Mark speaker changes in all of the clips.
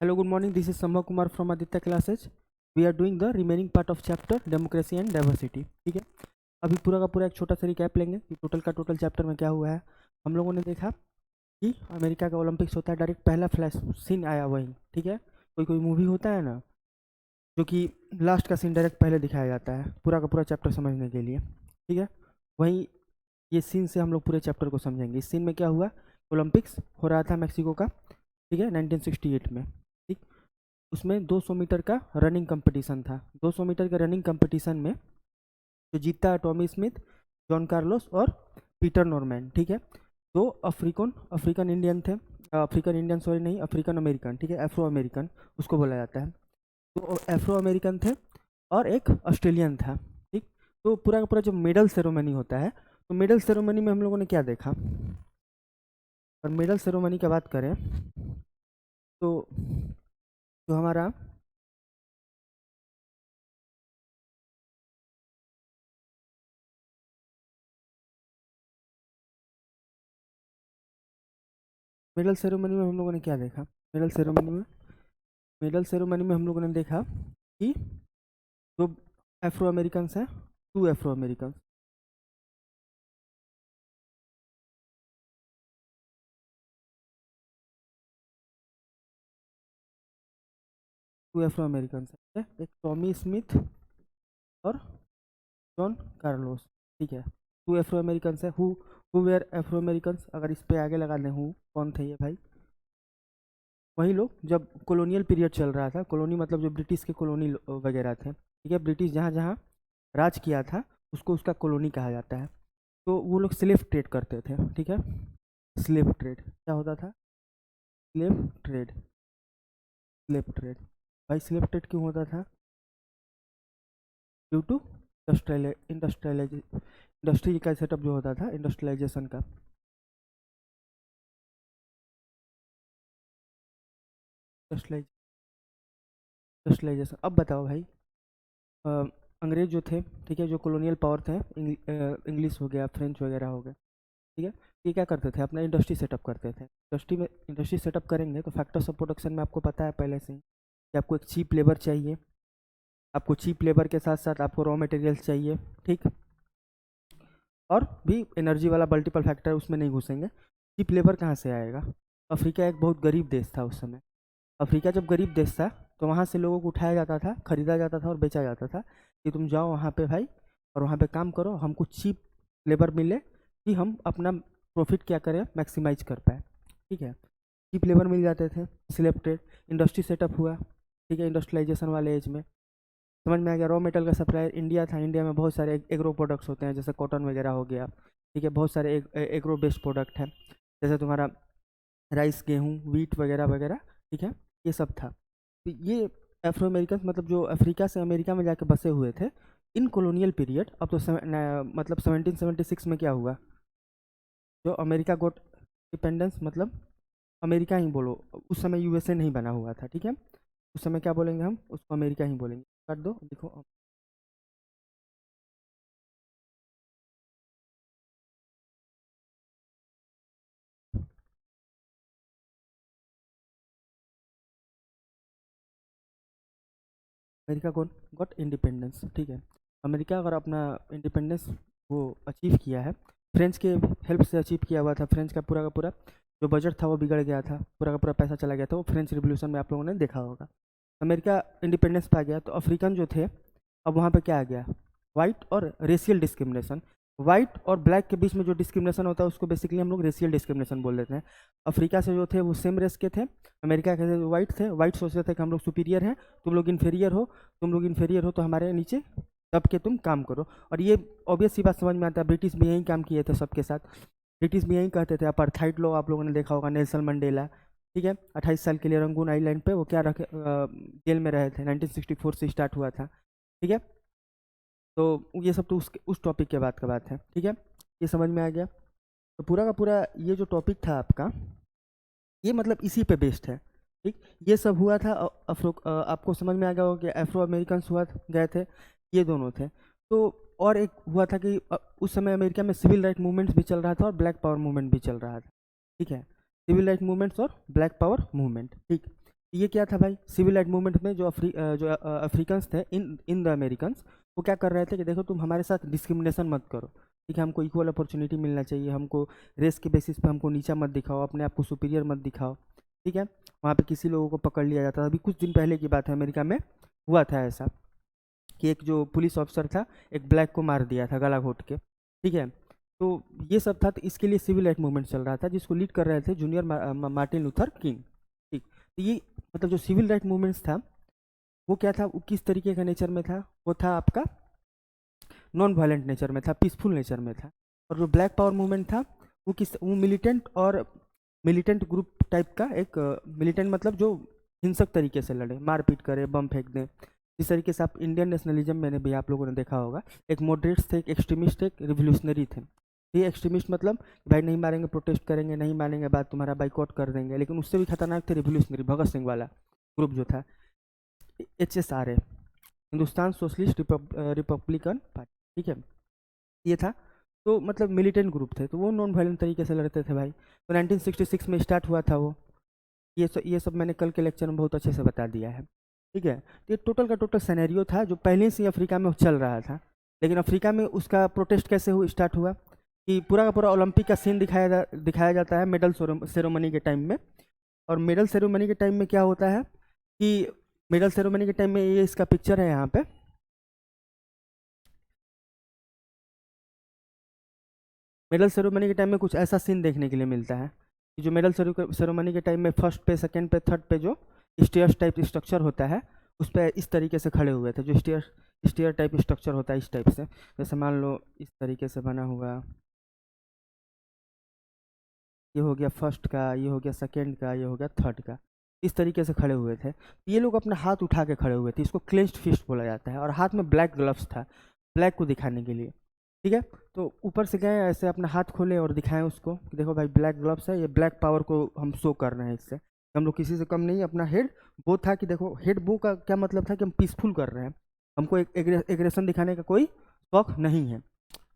Speaker 1: Hello, good morning. This is Sambhav Kumar from Aditya Classes. We are doing the remaining part of chapter Democracy and Diversity. ठीक है, अभी पूरा का पूरा एक छोटा सा रिकैप लेंगे कि टोटल का टोटल चैप्टर में क्या हुआ है। हम लोगों ने देखा कि अमेरिका का ओलंपिक्स होता है, डायरेक्ट पहला फ्लैश सीन आया वहीं। ठीक है, कोई कोई मूवी होता है ना जो कि लास्ट का सीन डायरेक्ट पहले दिखाया जाता है पूरा का पूरा चैप्टर समझने के लिए। ठीक है, वहीं ये सीन से हम लोग पूरे चैप्टर को समझेंगे। इस सीन में क्या हुआ, ओलंपिक्स हो रहा था मैक्सिको का, ठीक है, 1968 में। ठीक, उसमें 200 मीटर का रनिंग कंपटीशन था। 200 मीटर के रनिंग कंपटीशन में जो जीता है टॉमी स्मिथ, जॉन कार्लोस और पीटर नॉर्मैन। ठीक है, दो अफ्रीकन इंडियन थे, अफ्रीकन इंडियन सॉरी नहीं, अफ्रीकन अमेरिकन, ठीक है, एफ्रो अमेरिकन उसको बोला जाता है। तो एफ्रो अमेरिकन थे और एक ऑस्ट्रेलियन था। ठीक, तो पूरा का पूरा जो मेडल सेरेमनी होता है, तो मेडल सेरेमनी में हम लोगों ने क्या देखा, और मेडल सेरेमनी की बात करें तो जो हमारा मेडल सेरेमनी में हम लोगों ने क्या देखा, मेडल सेरेमनी में हम लोगों ने देखा कि जो एफ्रो अमेरिकन्स हैं, two Afro American, two Afro American है, एक टॉमी स्मिथ और जॉन कार्लोस। ठीक है, टू एफ्रो अमेरिकन है। हु वेयर एफ्रो अमेरिकन, अगर इस पे आगे लगा दें हु, कौन थे ये भाई, वही लोग जब कॉलोनियल पीरियड चल रहा था, कॉलोनी मतलब जो ब्रिटिश के कॉलोनी वगैरह थे। ठीक है, ब्रिटिश जहाँ जहाँ राज किया था उसको उसका कॉलोनी कहा जाता है। तो वो लोग स्लेव ट्रेड करते थे। ठीक है, स्लेव ट्रेड क्या होता था, स्लेव ट्रेड, स्लेव ट्रेड। भाई स्लेव ट्रेड क्यों होता था, ड्यू टू इंडस्ट्री का सेटअप जो होता था, इंडस्ट्रियलाइजेशन का। इंडस्ट्रियलाइजेशन। अब बताओ भाई, अ, अंग्रेज जो थे, ठीक है, जो कॉलोनियल पावर थे, इंग्लिश हो गया, फ्रेंच वगैरह हो गया, ठीक है, ये क्या करते थे, अपना इंडस्ट्री सेटअप करते थे। इंडस्ट्री सेटअप करेंगे तो फैक्टर्स ऑफ प्रोडक्शन में आपको पता है पहले से ही कि आपको एक चीप लेबर चाहिए, आपको चीप लेबर के साथ साथ आपको रॉ मटेरियल्स चाहिए। ठीक, और भी एनर्जी वाला मल्टीपल फैक्टर उसमें नहीं घुसेंगे। चीप लेबर कहाँ से आएगा, अफ्रीका एक बहुत गरीब देश था उस समय। अफ्रीका जब गरीब देश था तो वहाँ से लोगों को उठाया जाता था, खरीदा जाता था और बेचा जाता था कि तुम जाओ वहाँ पे भाई और वहाँ पे काम करो, हमको चीप लेबर मिले कि हम अपना प्रॉफिट क्या करें, मैक्सिमाइज कर पाए। ठीक है, चीप लेबर मिल जाते थे, स्लेव ट्रेड, इंडस्ट्री सेटअप हुआ। ठीक है, इंडस्ट्रियलाइजेशन वाले एज में समझ में आ गया। रॉ मटेरियल का सप्लायर इंडिया था, इंडिया में बहुत सारे एग्रो प्रोडक्ट्स होते हैं, जैसे कॉटन वगैरह हो गया। ठीक है, बहुत सारे एग्रो बेस्ड प्रोडक्ट हैं, जैसे तुम्हारा राइस, गेहूँ, वीट वगैरह वगैरह। ठीक है, ये सब था। तो ये अफ्रो अमेरिकन मतलब जो अफ्रीका से अमेरिका में जाके बसे हुए थे इन कॉलोनियल पीरियड। अब तो मतलब 1776 में क्या हुआ, जो अमेरिका गोट इंडिपेंडेंस, मतलब अमेरिका ही बोलो, उस समय यूएसए नहीं बना हुआ था। ठीक है, उस समय क्या बोलेंगे हम, उसको अमेरिका ही बोलेंगे। कर दो, देखो अमेरिका गॉट इंडिपेंडेंस। ठीक है, अमेरिका अगर अपना इंडिपेंडेंस वो अचीव किया है, फ्रेंच के हेल्प से अचीव किया हुआ था। फ्रेंच का पूरा जो बजट था वो बिगड़ गया था, पूरा का पूरा पैसा चला गया था, वो फ्रेंच रिवोल्यूशन में आप लोगों ने देखा होगा। अमेरिका इंडिपेंडेंस पा गया तो अफ्रीकन जो थे, अब वहाँ पे क्या आ गया, वाइट और रेशियल डिस्क्रिमिनेशन। वाइट और ब्लैक के बीच में जो डिस्क्रिमिनेशन होता है उसको बेसिकली हम लोग रेशियल डिस्क्रिमिनेशन बोल देते हैं। अफ्रीका से जो थे वो सेम रेस के थे, अमेरिका के जो वाइट थे, वाइट सोचते थे कि हम लोग सुपीरियर हैं, तुम लोग इन्फीरियर हो तो हमारे नीचे दब के तुम काम करो। और ये ऑब्वियस सी बात समझ में आता है, ब्रिटिश भी यही काम किए थे सबके साथ। ब्रिटिश भी यही कहते थे। अपार्थाइड लॉ आप लोगों ने देखा होगा, नेल्सन मंडेला, ठीक है, 28 साल के लिए रंगून आइलैंड पे वो क्या रखे, जेल में रहे थे, 1964 से स्टार्ट हुआ था। ठीक है, तो ये सब तो उस टॉपिक के बाद का बात है। ठीक है, ये समझ में आ गया। तो पूरा का पूरा ये जो टॉपिक था आपका, ये मतलब इसी पे बेस्ड है। ठीक, ये सब हुआ था आपको समझ में आ गया होगा कि एफ्रो अमेरिकन हुआ गए थे, ये दोनों थे। तो और एक हुआ था कि उस समय अमेरिका में सिविल राइट मूवमेंट्स भी चल रहा था और ब्लैक पावर मूवमेंट भी चल रहा था। ठीक है, सिविल राइट मूवमेंट्स और ब्लैक पावर मूवमेंट। ठीक, ये क्या था भाई, सिविल राइट मूवमेंट में जो अफ्रीकन्स थे इन द अमेरिकन्स, वो क्या कर रहे थे कि देखो तुम हमारे साथ डिस्क्रिमिनेशन मत करो, ठीक है, हमको इक्वल अपॉर्चुनिटी मिलना चाहिए, हमको रेस के बेसिस पे हमको नीचा मत दिखाओ, अपने आप को सुपीरियर मत दिखाओ, ठीक है। वहाँ पे किसी लोगों को पकड़ लिया जाता था, अभी कुछ दिन पहले की बात है, अमेरिका में हुआ था ऐसा कि एक जो पुलिस ऑफिसर था, एक ब्लैक को मार दिया था गला घोट के, ठीक है। तो ये सब था, तो इसके लिए सिविल राइट मूवमेंट चल रहा था, जिसको लीड कर रहे थे जूनियर मार्टिन लूथर किंग, ठीक। तो ये मतलब जो सिविल राइट मूवमेंट्स था, वो क्या था, वो किस तरीके का नेचर में था, वो था आपका नॉन वायलेंट नेचर में था, पीसफुल नेचर में था। और जो ब्लैक पावर मूवमेंट था, वो मिलिटेंट और मिलिटेंट ग्रुप टाइप का, एक मिलिटेंट मतलब जो हिंसक तरीके से लड़े, मारपीट करे, बम फेंक दें, जिस तरीके से आप इंडियन नेशनलिज्म में भी आप लोगों ने देखा होगा, एक मॉडरेट्स थे, एक एक्सट्रीमिस्ट थे, एक रिवोल्यूशनरी थे। ये एक्सट्रीमिस्ट मतलब भाई नहीं मारेंगे, प्रोटेस्ट करेंगे, नहीं मानेंगे बात तुम्हारा बाइकआउट कर देंगे, लेकिन उससे भी खतरनाक थे रिवोल्यूशनरी, भगत सिंह वाला ग्रुप जो था, HSRA, Hindustan socialist Republican party, ठीक है, ये था। तो मतलब मिलिटेंट ग्रुप थे, तो वो नॉन वायलेंट तरीके से लड़ते थे भाई। तो 1966 में स्टार्ट हुआ था वो, ये सब मैंने कल के लेक्चर में बहुत अच्छे से बता दिया है, ठीक है। तो ये टोटल का टोटल सिनेरियो था जो पहले से ही अफ्रीका में चल रहा था, लेकिन अफ्रीका में उसका प्रोटेस्ट कैसे स्टार्ट हुआ कि पूरा का पूरा ओलंपिक का सीन दिखाया जाता है मेडल सेरेमनी के टाइम में। और मेडल सेरेमनी के टाइम में क्या होता है कि मेडल सेरेमनी के टाइम में, ये इसका पिक्चर है यहाँ पे, मेडल सेरेमनी के टाइम में कुछ ऐसा सीन देखने के लिए मिलता है कि जो मेडल सेरेमनी के टाइम में फर्स्ट पे, सेकंड पे, थर्ड पे जो स्टेयर्स टाइप स्ट्रक्चर होता है, उस पर इस तरीके से खड़े हुए थे, जो स्टेयर टाइप स्ट्रक्चर होता है इस टाइप से, जैसे मान लो इस तरीके से बना हुआ, ये हो गया फर्स्ट का, ये हो गया सेकंड का, ये हो गया थर्ड का, इस तरीके से खड़े हुए थे। ये लोग अपना हाथ उठा के खड़े हुए थे, इसको क्लेंच्ड फिस्ट बोला जाता है, और हाथ में ब्लैक ग्लव्स था, ब्लैक को दिखाने के लिए, ठीक है। तो ऊपर से गए ऐसे अपना हाथ खोले और दिखाएं उसको कि देखो भाई ब्लैक ग्लव्स है, ये ब्लैक पावर को हम शो कर रहे हैं इससे, हम लोग किसी से कम नहीं, अपना हेड बो था कि देखो, हेड बो का क्या मतलब था कि हम पीसफुल कर रहे हैं, हमको एक एग्रेशन दिखाने का कोई शौक नहीं है,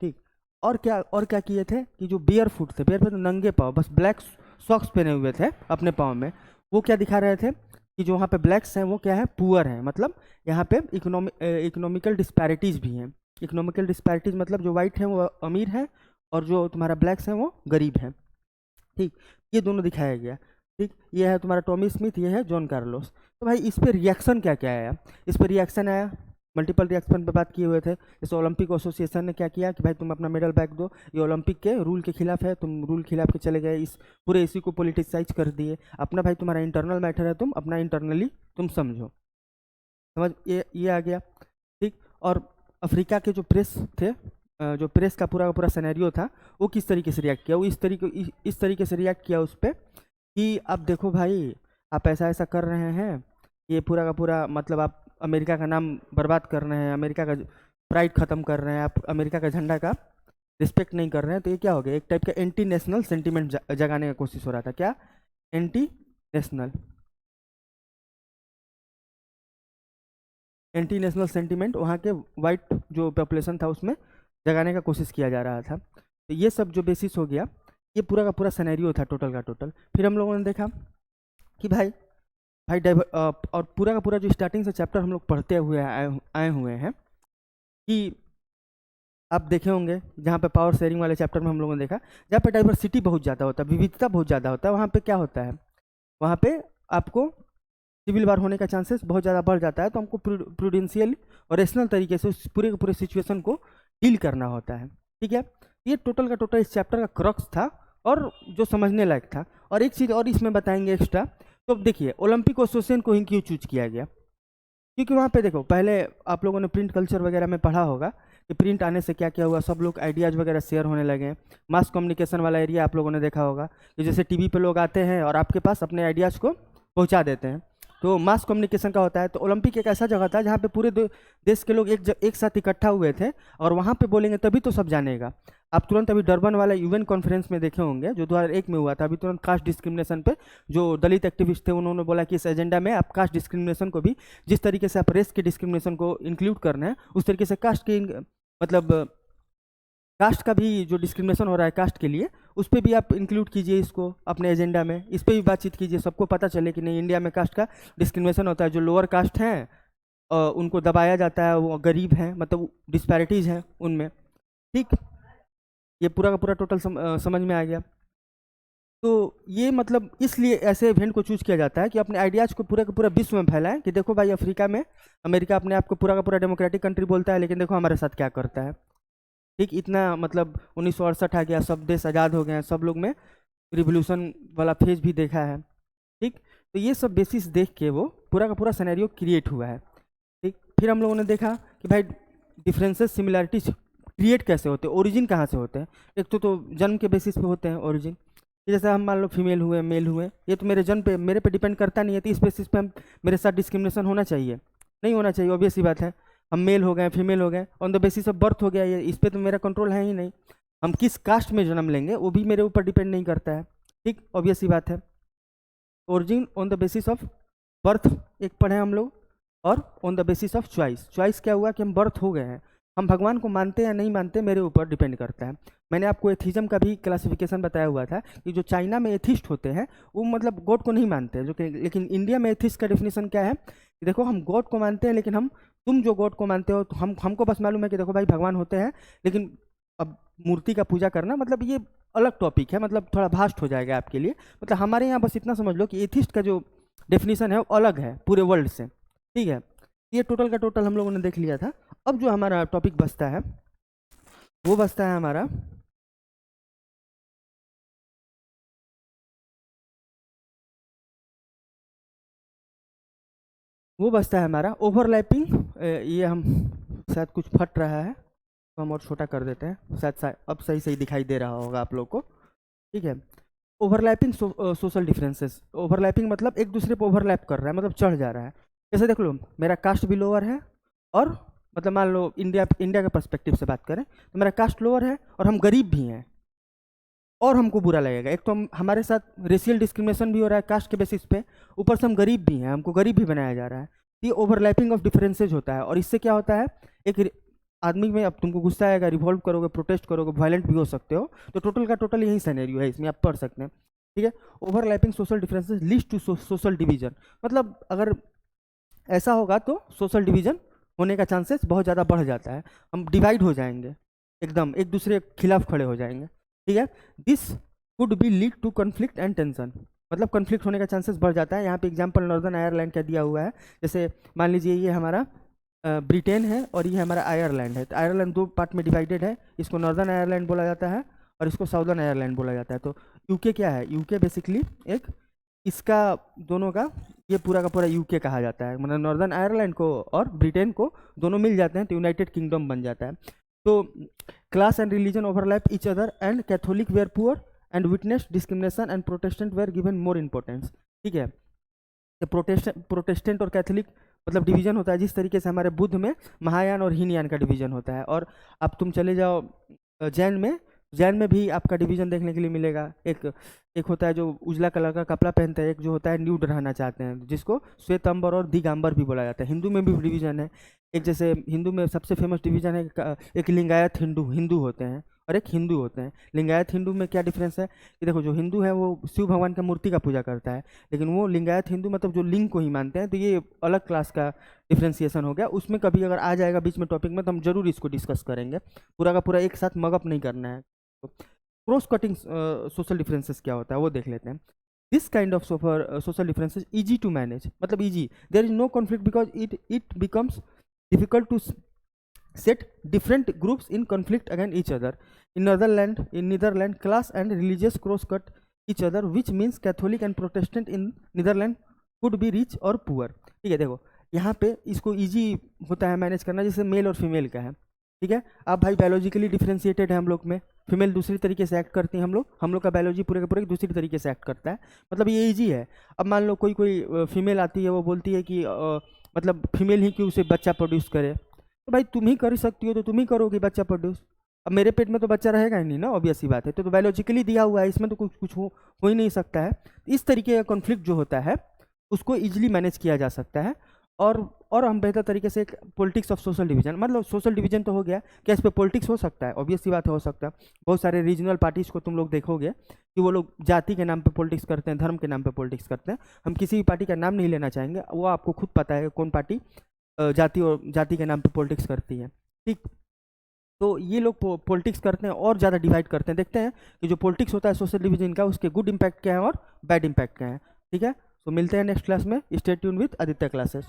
Speaker 1: ठीक। और क्या किए थे कि जो बियर फुट थे, बियर फुट नंगे पाँव, बस ब्लैक सॉक्स पहने हुए थे अपने पाँव में, वो क्या दिखा रहे थे कि जो वहाँ पे ब्लैक्स हैं वो क्या है, पुअर हैं, मतलब यहाँ पे इकोनॉमिकल डिस्पैरिटीज़ भी हैं। इकोनॉमिकल डिस्पैरिटीज़ मतलब जो वाइट हैं वो अमीर हैं, और जो तुम्हारा ब्लैक्स हैं वो गरीब हैं, ठीक। ये दोनों दिखाया गया, ठीक। ये है तुम्हारा टॉमी स्मिथ, ये है जॉन कार्लोस। तो भाई इस पर रिएक्शन क्या क्या आया, इस पर रिएक्शन आया, मल्टीपल रिएक्शन पे बात किए हुए थे। जैसे ओलंपिक एसोसिएशन ने क्या किया कि भाई तुम अपना मेडल बैक दो, ये ओलंपिक के रूल के खिलाफ है, तुम रूल खिलाफ के चले गए, इस पूरे इसी को पॉलिटिसाइज कर दिए। अपना भाई तुम्हारा इंटरनल मैटर है, तुम अपना इंटरनली तुम समझो, समझ, ये आ गया, ठीक। और अफ्रीका के जो प्रेस थे, जो प्रेस का पूरा सिनेरियो था, वो किस तरीके से रिएक्ट किया, वो इस तरीके से रिएक्ट किया उस पर कि अब देखो भाई, आप ऐसा ऐसा कर रहे हैं, ये पूरा का पूरा मतलब आप अमेरिका का नाम बर्बाद कर रहे हैं, अमेरिका का प्राइड ख़त्म कर रहे हैं, आप अमेरिका का झंडा का रिस्पेक्ट नहीं कर रहे हैं। तो ये क्या हो गया, एक टाइप का एंटी नेशनल सेंटीमेंट जगाने का कोशिश हो रहा था, क्या, anti national, anti national sentiment वहाँ के वाइट जो पॉपुलेशन था उसमें जगाने का कोशिश किया जा रहा था। तो ये सब जो बेसिस हो गया, ये पूरा का पूरा सिनेरियो था टोटल का टोटल। फिर हम लोगों ने देखा कि भाई भाई और पूरा का पूरा जो स्टार्टिंग से चैप्टर हम लोग पढ़ते हुए आए हुए हैं कि आप देखे होंगे जहाँ पे पावर शेयरिंग वाले चैप्टर में हम लोगों ने देखा, जहाँ पे डाइवर्सिटी बहुत ज़्यादा होता है, विविधता बहुत ज़्यादा होता है, वहाँ पे क्या होता है, वहाँ पे आपको सिविल वार होने का चांसेस बहुत ज़्यादा बढ़ जाता है। तो हमको प्रूडेंशियल और रेशनल तरीके से उस पूरे के पूरे सिचुएशन को डील करना होता है, ठीक है। ये टोटल का टोटल इस चैप्टर का क्रक्स था और जो समझने लायक था। और एक चीज़ और इसमें बताएंगे एक्स्ट्रा, तो देखिए ओलंपिक एसोसिएशन को ही क्यों चूज किया गया, क्योंकि वहाँ पे देखो, पहले आप लोगों ने प्रिंट कल्चर वगैरह में पढ़ा होगा कि प्रिंट आने से क्या क्या हुआ, सब लोग आइडियाज़ वगैरह शेयर होने लगे। मास कम्युनिकेशन वाला एरिया आप लोगों ने देखा होगा कि जैसे टीवी पे लोग आते हैं और आपके पास अपने आइडियाज़ को पहुँचा देते हैं, तो मास कम्युनिकेशन का होता है। तो ओलंपिक एक ऐसा जगह था जहाँ पे पूरे देश के लोग एक साथ इकट्ठा हुए थे, और वहाँ पे बोलेंगे तभी तो सब जानेगा। आप तुरंत अभी डरबन वाला यूएन कॉन्फ्रेंस में देखे होंगे जो 2001 में हुआ था, अभी तुरंत कास्ट डिस्क्रिमिनेशन पे जो दलित एक्टिविस्ट थे उन्होंने बोला कि इस एजेंडा में आप कास्ट डिस्क्रिमिनेशन को भी, जिस तरीके से आप रेस के डिस्क्रिमिनेशन को इंक्लूड करना है, उस तरीके से कास्ट के मतलब कास्ट का भी जो डिस्क्रिमिनेशन हो रहा है कास्ट के लिए, उस पर भी आप इंक्लूड कीजिए इसको अपने एजेंडा में, इस पर भी बातचीत कीजिए, सबको पता चले कि नहीं इंडिया में कास्ट का डिस्क्रिमिनेशन होता है, जो लोअर कास्ट हैं उनको दबाया जाता है, वो गरीब हैं, मतलब डिस्पैरिटीज़ हैं उनमें। ठीक, ये पूरा का पूरा टोटल समझ में आ गया। तो ये मतलब इसलिए ऐसे इवेंट को चूज किया जाता है कि अपने आइडियाज़ को पूरा का पूरा विश्व में फैलाएं कि देखो भाई अफ्रीका में अमेरिका अपने आप को पूरा का पूरा डेमोक्रेटिक कंट्री बोलता है, लेकिन देखो हमारे साथ क्या करता है। ठीक, इतना मतलब 1968 आ गया, सब देश आज़ाद हो गए हैं, सब लोग में रिवोल्यूशन वाला फेज भी देखा है। ठीक, तो ये सब बेसिस देख के वो पूरा का पूरा सिनेरियो क्रिएट हुआ है। ठीक, फिर हम लोगों ने देखा कि भाई डिफरेंसेस सिमिलैरिटीज क्रिएट कैसे होते हैं, ओरिजिन कहाँ से होते हैं। एक तो जन्म के बेसिस पे होते हैं ओरिजिन, जैसे हम मान लो फीमेल हुए मेल हुए, ये तो मेरे जन्म पे मेरे पे डिपेंड करता नहीं है, तो इस बेसिस पे हम मेरे साथ डिस्क्रिमिनेशन होना चाहिए, नहीं होना चाहिए, ऑब्वियस सी बात है। हम मेल हो गए फीमेल हो गए on the basis of birth हो गया, ये इस पर तो मेरा कंट्रोल है ही नहीं। हम किस कास्ट में जन्म लेंगे वो भी मेरे ऊपर डिपेंड नहीं करता है। ठीक, ऑब्वियस सी बात है। Origin on the basis of birth एक पढ़े हम लोग, और on the basis of choice. Choice क्या हुआ कि हम बर्थ हो गए हैं, हम भगवान को मानते या नहीं मानते मेरे ऊपर डिपेंड करता है। मैंने आपको एथिज्म का भी क्लासिफिकेशन बताया हुआ था कि जो चाइना में एथिस्ट होते हैं वो मतलब गॉड को नहीं मानते, जो कि लेकिन इंडिया में एथिस्ट का डेफिनेशन क्या है कि देखो हम गॉड को मानते हैं, लेकिन हम तुम जो गॉड को मानते हो तो हमको बस मालूम है कि देखो भाई भगवान होते हैं, लेकिन अब मूर्ति का पूजा करना मतलब ये अलग टॉपिक है, मतलब थोड़ा भास्ट हो जाएगा आपके लिए। मतलब हमारे यहाँ बस इतना समझ लो कि एथिस्ट का जो डेफिनेशन है वो अलग है पूरे वर्ल्ड से। ठीक है, ये टोटल का टोटल हम लोगों ने देख लिया था। अब जो हमारा टॉपिक बचता है वो बचता है हमारा ओवरलैपिंग। ये हम शायद कुछ फट रहा है तो हम और छोटा कर देते हैं, शायद अब सही सही दिखाई दे रहा होगा आप लोग को। ठीक है, ओवरलैपिंग सोशल डिफरेंसेस। ओवरलैपिंग मतलब एक दूसरे पर ओवरलैप कर रहा है, मतलब चढ़ जा रहा है। जैसे देख लो मेरा कास्ट भी लोअर है, और मतलब मान लो इंडिया के पर्सपेक्टिव से बात करें तो मेरा कास्ट लोअर है और हम गरीब भी हैं, और हमको बुरा लगेगा। एक तो हमारे साथ रेशियल डिस्क्रिमिनेशन भी हो रहा है कास्ट के बेसिस पे, ऊपर से हम गरीब भी हैं, हमको गरीब भी बनाया जा रहा है। तो ये ओवरलैपिंग ऑफ डिफरेंसेज होता है, और इससे क्या होता है एक आदमी में अब तुमको गुस्सा आएगा, रिवॉल्व करोगे, प्रोटेस्ट करोगे, वायलेंट भी हो सकते हो। तो टोटल का टोटल यही सिनेरियो है, इसमें आप पढ़ सकते हैं। ठीक है, overlapping social differences leads to social division. मतलब अगर ऐसा होगा तो सोशल डिवीजन होने का चांसेस बहुत ज़्यादा बढ़ जाता है, हम डिवाइड हो जाएंगे, एकदम एक दूसरे के खिलाफ खड़े हो जाएंगे। ठीक है, this could be lead to conflict and tension. मतलब कन्फ्लिक्ट होने का चांसेस बढ़ जाता है। यहाँ पे एग्जांपल नॉर्दर्न आयरलैंड का दिया हुआ है। जैसे मान लीजिए ये हमारा ब्रिटेन है और ये हमारा आयरलैंड है, तो आयरलैंड दो पार्ट में डिवाइडेड है, इसको नॉर्दर्न आयरलैंड बोला जाता है और इसको साउदर्न आयरलैंड बोला जाता है। तो यूके क्या है, यूके बेसिकली एक इसका दोनों का ये पूरा का पूरा यूके कहा जाता है, मतलब नॉर्दर्न आयरलैंड को और ब्रिटेन को दोनों मिल जाते हैं तो यूनाइटेड किंगडम बन जाता है। तो class and religion overlap each other and Catholic were poor and witness discrimination and Protestant were given more importance. ठीक है, तो प्रोटेस्टेंट और कैथोलिक मतलब डिवीजन होता है, जिस तरीके से हमारे बुद्ध में महायान और हीनयान का डिवीजन होता है। और अब तुम चले जाओ जैन में भी आपका डिवीजन देखने के लिए मिलेगा। एक होता है जो उजला कलर का कपड़ा पहनता है, एक जो होता है न्यूड रहना चाहते हैं, जिसको श्वेतंबर और दिगंबर भी बोला जाता है। हिंदू में भी डिवीजन है, एक जैसे हिंदू में सबसे फेमस डिवीजन है, एक लिंगायत हिंदू होते हैं और एक हिंदू होते हैं। लिंगायत हिंदू में क्या डिफरेंस है कि देखो जो हिंदू है वो शिव भगवान का मूर्ति का पूजा करता है, लेकिन वो लिंगायत हिंदू मतलब जो लिंग को ही मानते हैं। तो ये अलग क्लास का डिफ्रेंसिएशन हो गया। उसमें कभी अगर आ जाएगा बीच में टॉपिक में तो हम जरूर इसको डिस्कस करेंगे, पूरा का पूरा एक साथ मगअप नहीं करना है। क्रॉस कटिंग सोशल डिफरेंसेस क्या होता है वो देख लेते हैं। This kind of social differences easy to manage, मतलब easy, there is no conflict because it becomes difficult to set different groups in conflict against each other. In Netherlands, class and religious cross cut each other, which means Catholic and Protestant in Netherlands could be rich or poor. ठीक है, देखो यहाँ पे इसको easy होता है manage करना, जैसे मेल और फीमेल का है। ठीक है, अब भाई बायोलॉजिकली डिफरेंशिएटेड है हम लोग में, फीमेल दूसरी तरीके से एक्ट करती हैं, हम लोग का बायोलॉजी पूरे के पूरे दूसरी तरीके से एक्ट करता है, मतलब ये इजी है। अब मान लो कोई फीमेल आती है, वो बोलती है कि मतलब फीमेल ही क्यों उसे बच्चा प्रोड्यूस करे, तो भाई तुम ही कर सकती हो तो तुम ही करोगे बच्चा प्रोड्यूस। अब मेरे पेट में तो बच्चा रहेगा ही नहीं ना, ऑब्वियस सी बात है। तो बायोलॉजिकली दिया हुआ है, इसमें तो कुछ हो ही नहीं सकता है। इस तरीके का कॉन्फ्लिक्ट जो होता है उसको ईजिली मैनेज किया जा सकता है। और हम बेहतर तरीके से एक पॉलिटिक्स ऑफ सोशल डिवीजन, मतलब सोशल डिवीजन तो हो गया, क्या इस पे पॉलिटिक्स हो सकता है? ऑब्वियस सी बात है, हो सकता है। बहुत सारे रीजनल पार्टीज को तुम लोग देखोगे कि वो लोग जाति के नाम पे पॉलिटिक्स करते हैं, धर्म के नाम पे पॉलिटिक्स करते हैं। हम किसी भी पार्टी का नाम नहीं लेना चाहेंगे, वो आपको खुद पता है कौन पार्टी जाति और जाति के नाम पे पॉलिटिक्स करती है, ठीक। तो ये लोग पॉलिटिक्स करते हैं और ज़्यादा डिवाइड करते हैं। देखते हैं कि जो पॉलिटिक्स होता है सोशल डिवीजन का, उसके गुड इम्पैक्ट क्या है और बैड इम्पैक्ट क्या है, ठीक है। तो मिलते हैं नेक्स्ट क्लास में। Stay tune with Aditya classes.